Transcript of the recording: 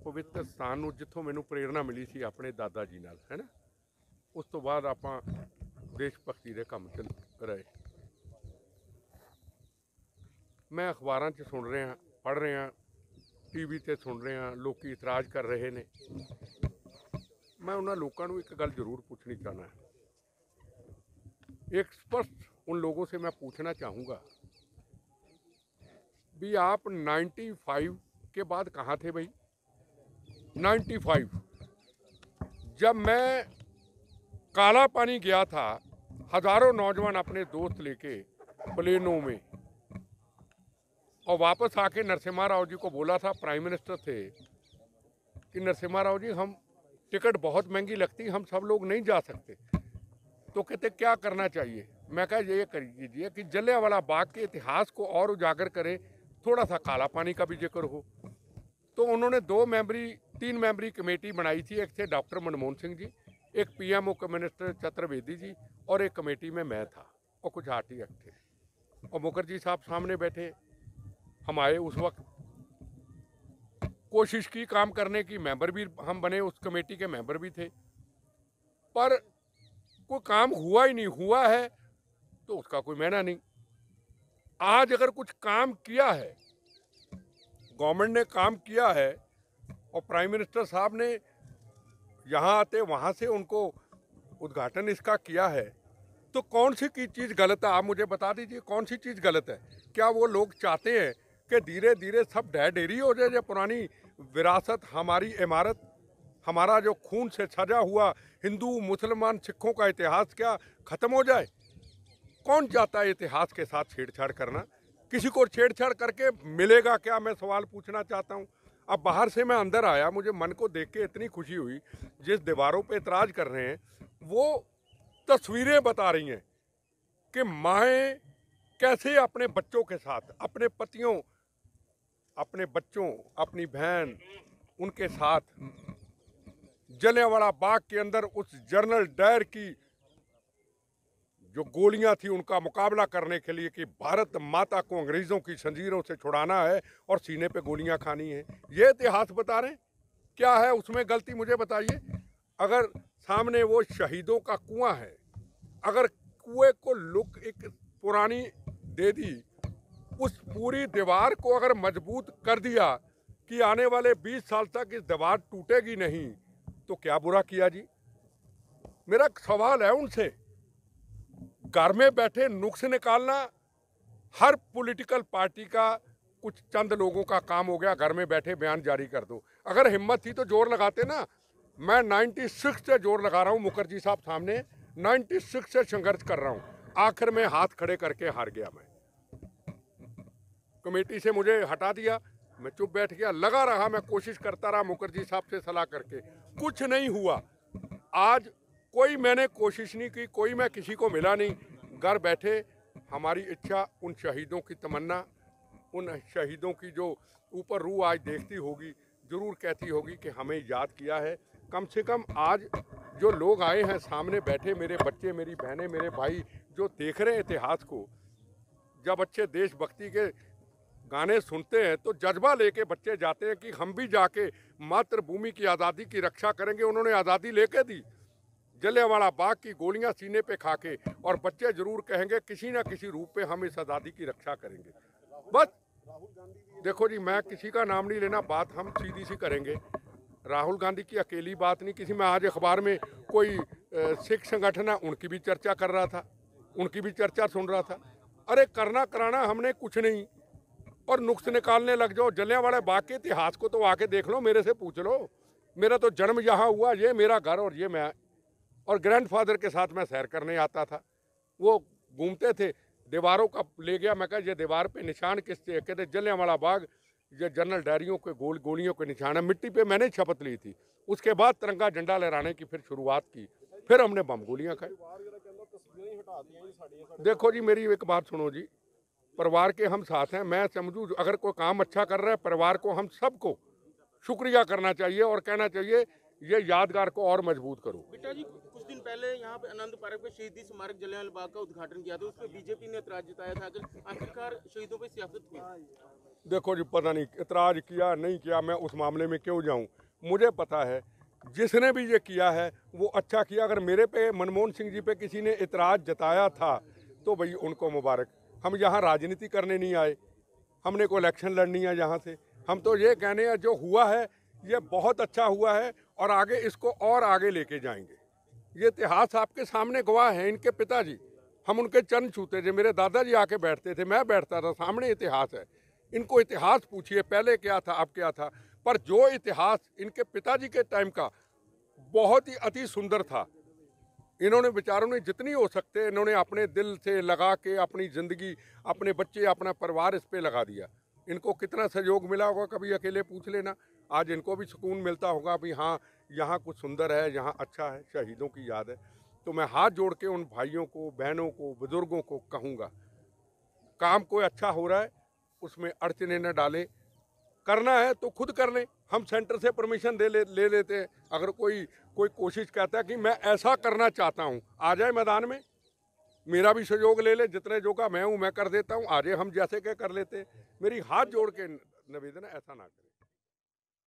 ਪਵਿੱਤਰ ਸਥਾਨ ਨੂੰ ਜਿੱਥੋਂ ਮੈਨੂੰ ਪ੍ਰੇਰਣਾ ਮਿਲੀ ਸੀ ਆਪਣੇ ਦਾਦਾ ਜੀ ਨਾਲ, ਹੈ ਨਾ। ਉਸ ਤੋਂ ਬਾਅਦ ਆਪਾਂ ਦੇਸ਼ ਭਗਤੀ ਦੇ ਕੰਮ 'ਚ ਰਹੇ। ਮੈਂ ਅਖਬਾਰਾਂ 'ਚ ਸੁਣ ਰਿਹਾ, ਪੜ੍ਹ ਰਿਹਾ, टीवी ਤੇ ਸੁਣ ਰਿਹਾ, ਲੋਕੀ ਇਤਰਾਜ਼ ਕਰ ਰਹੇ ਨੇ। मैं उन्होंने लोगों को एक गल जरूर पूछनी चाहना है। एक स्पष्ट उन लोगों से मैं पूछना चाहूँगा भी आप 95 के बाद कहाँ थे भाई? 95 जब मैं काला पानी गया था, हज़ारों नौजवान अपने दोस्त लेके प्लेनों में, और वापस आके नरसिम्हा राव जी को बोला था, प्राइम मिनिस्टर थे, कि नरसिम्हा राव जी हम टिकट बहुत महंगी लगती, हम सब लोग नहीं जा सकते। तो कहते क्या करना चाहिए? मैं कहा ये कर कीजिए कि जलियांवाला बाग के इतिहास को और उजागर करें, थोड़ा सा काला पानी का भी जिक्र हो। तो उन्होंने 3 मेंबरी कमेटी बनाई थी। एक थे डॉक्टर मनमोहन सिंह जी, एक PMO मिनिस्टर चतुर्वेदी जी, और एक कमेटी में मैं था, और कुछ RTF थे, और मुखर्जी साहब सामने बैठे। हम आए, उस वक्त कोशिश की काम करने की, मेंबर भी हम बने, उस कमेटी के मेंबर भी थे, पर कोई काम हुआ ही नहीं। हुआ है तो उसका कोई मायना नहीं। आज अगर कुछ काम किया है, गवर्नमेंट ने काम किया है, और प्राइम मिनिस्टर साहब ने यहाँ आते वहाँ से उनको उद्घाटन इसका किया है, तो कौन सी की चीज़ गलत है? आप मुझे बता दीजिए, कौन सी चीज़ गलत है? क्या वो लोग चाहते हैं कि धीरे धीरे सब ढह ढेरी हो जाए? जो पुरानी विरासत, हमारी इमारत, हमारा जो खून से सजा हुआ हिंदू मुसलमान सिखों का इतिहास क्या ख़त्म हो जाए? कौन चाहता है इतिहास के साथ छेड़छाड़ करना? किसी को छेड़छाड़ करके मिलेगा क्या? मैं सवाल पूछना चाहता हूँ। अब बाहर से मैं अंदर आया, मुझे मन को देख के इतनी खुशी हुई। जिस दीवारों पे इतराज़ कर रहे हैं वो तस्वीरें बता रही हैं कि माएँ कैसे अपने बच्चों के साथ, अपने पतियों, अपने बच्चों, अपनी बहन, उनके साथ जलियांवाला बाग के अंदर उस जनरल डायर की जो गोलियां थी उनका मुकाबला करने के लिए कि भारत माता को अंग्रेज़ों की जंजीरों से छुड़ाना है और सीने पे गोलियां खानी है। ये इतिहास बता रहे हैं। क्या है उसमें गलती, मुझे बताइए। अगर सामने वो शहीदों का कुआं है, अगर कुएं को लुक एक पुरानी दे दी, उस पूरी दीवार को अगर मजबूत कर दिया कि आने वाले 20 साल तक इस दीवार टूटेगी नहीं, तो क्या बुरा किया जी? मेरा सवाल है उनसे। घर में बैठे नुक्स निकालना हर पॉलिटिकल पार्टी का कुछ चंद लोगों का काम हो गया। घर में बैठे बयान जारी कर दो। अगर हिम्मत थी तो जोर लगाते ना। मैं 96 से जोर लगा रहा हूँ मुखर्जी साहब सामने, 96 से संघर्ष कर रहा हूँ। आखिर में हाथ खड़े करके हार गया। मैं कमेटी से मुझे हटा दिया, मैं चुप बैठ गया, लगा रहा, मैं कोशिश करता रहा मुखर्जी साहब से सलाह करके, कुछ नहीं हुआ। आज कोई मैंने कोशिश नहीं की, कोई मैं किसी को मिला नहीं। घर बैठे हमारी इच्छा, उन शहीदों की तमन्ना, उन शहीदों की जो ऊपर रूह आज देखती होगी, ज़रूर कहती होगी कि हमें याद किया है। कम से कम आज जो लोग आए हैं सामने बैठे, मेरे बच्चे, मेरी बहनें, मेरे भाई, जो देख रहे हैं इतिहास को, जब अच्छे देशभक्ति के गाने सुनते हैं तो जज्बा लेके बच्चे जाते हैं कि हम भी जाके मातृभूमि की आज़ादी की रक्षा करेंगे। उन्होंने आज़ादी लेके दी, जलियांवाला बाग की गोलियां सीने पे खा के, और बच्चे जरूर कहेंगे किसी ना किसी रूप में हम इस आज़ादी की रक्षा करेंगे। बस देखो जी, मैं किसी का नाम नहीं लेना, बात हम सीधी सी करेंगे। राहुल गांधी की अकेली बात नहीं, किसी में आज अखबार में कोई सिख संगठन है, उनकी भी चर्चा कर रहा था, उनकी भी चर्चा सुन रहा था। अरे करना कराना हमने कुछ नहीं, और नुक्स निकालने लग जाओ। जलियांवाला बाग के इतिहास को तो आके देख लो, मेरे से पूछ लो। मेरा तो जन्म यहाँ हुआ, ये मेरा घर, और ये मैं, और ग्रैंडफादर के साथ मैं सैर करने आता था। वो घूमते थे, दीवारों का ले गया। मैं कहा ये दीवार पे निशान किससे? कहते जलियांवाला बाग, ये जनरल डायरियों के गोलियों के निशान है। मिट्टी पे मैंने शपथ ली थी। उसके बाद तिरंगा झंडा लहराने की फिर शुरुआत की, फिर हमने बम गोलियां खाई। देखो जी, मेरी एक बात सुनो जी, परिवार के हम साथ हैं। मैं समझूँ अगर कोई काम अच्छा कर रहा है, परिवार को हम सबको शुक्रिया करना चाहिए और कहना चाहिए ये यादगार को और मजबूत करो। बेटा जी, कुछ दिन पहले यहाँ पे आनंद पार्क में शहीदी स्मारक जलियांवाला बाग का उद्घाटन किया था, उस पर बीजेपी ने ऐतराज जताया था कि आखिरकार शहीदों पर सियासत हुई। देखो जी, पता नहीं इतराज किया नहीं किया, मैं उस मामले में क्यों जाऊं। मुझे पता है जिसने भी ये किया है वो अच्छा किया। अगर मेरे पे, मनमोहन सिंह जी पे किसी ने इतराज जताया था तो भाई उनको मुबारक। हम यहाँ राजनीति करने नहीं आए, हमने कोई इलेक्शन लड़नी है यहाँ से। हम तो ये कहने हैं जो हुआ है ये बहुत अच्छा हुआ है और आगे इसको और आगे लेके जाएंगे। ये इतिहास आपके सामने गवाह है। इनके पिताजी, हम उनके चरण छूते थे, मेरे दादाजी आके बैठते थे, मैं बैठता था, सामने इतिहास है। इनको इतिहास पूछिए पहले क्या था अब क्या था। पर जो इतिहास इनके पिताजी के टाइम का बहुत ही अति सुंदर था। इन्होंने बेचारों ने जितनी हो सकते इन्होंने अपने दिल से लगा के अपनी ज़िंदगी, अपने बच्चे, अपना परिवार इस पे लगा दिया। इनको कितना सहयोग मिला होगा कभी अकेले पूछ लेना। आज इनको भी सुकून मिलता होगा भी हाँ यहाँ कुछ सुंदर है, यहाँ अच्छा है, शहीदों की याद है। तो मैं हाथ जोड़ के उन भाइयों को, बहनों को, बुजुर्गों को कहूँगा, काम कोई अच्छा हो रहा है उसमें अड़चने न डालें। करना है तो खुद कर लें। हम सेंटर से परमिशन ले लेते हैं। अगर कोई कोशिश करता है कि मैं ऐसा करना चाहता हूँ, आ जाए मैदान में, मेरा भी सहयोग ले ले। जितने जो का मैं हूँ मैं कर देता हूँ, आ जाए, हम जैसे क्या कर लेते हैं। मेरी हाथ जोड़ के निवेदन है, ऐसा ना करें।